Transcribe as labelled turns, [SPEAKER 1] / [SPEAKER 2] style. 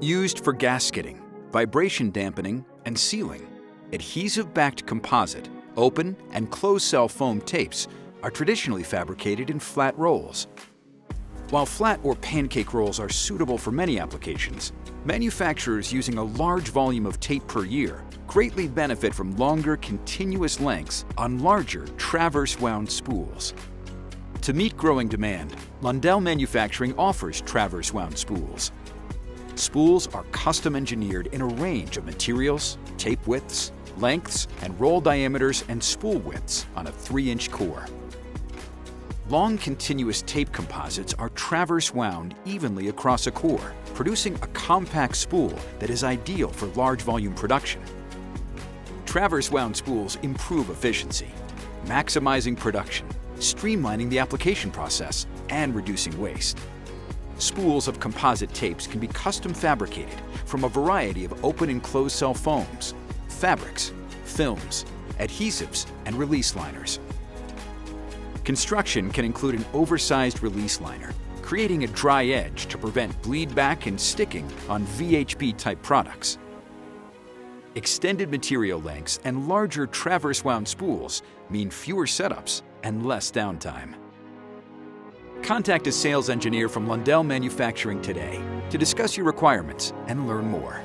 [SPEAKER 1] Used for gasketing, vibration dampening, and sealing, adhesive-backed composite, open and closed-cell foam tapes are traditionally fabricated in flat rolls. While flat or pancake rolls are suitable for many applications, manufacturers using a large volume of tape per year greatly benefit from longer, continuous lengths on larger traverse-wound spools. To meet growing demand, Lundell Manufacturing offers traverse-wound spools. Spools are custom-engineered in a range of materials, tape widths, lengths, and roll diameters and spool widths on a 3-inch core. Long continuous tape composites are traverse-wound evenly across a core, producing a compact spool that is ideal for large volume production. Traverse-wound spools improve efficiency, maximizing production, streamlining the application process, and reducing waste. Spools of composite tapes can be custom fabricated from a variety of open and closed cell foams, fabrics, films, adhesives, and release liners. Construction can include an oversized release liner, creating a dry edge to prevent bleed back and sticking on VHP-type products. Extended material lengths and larger traverse-wound spools mean fewer setups and less downtime. Contact a sales engineer from Lundell Manufacturing today to discuss your requirements and learn more.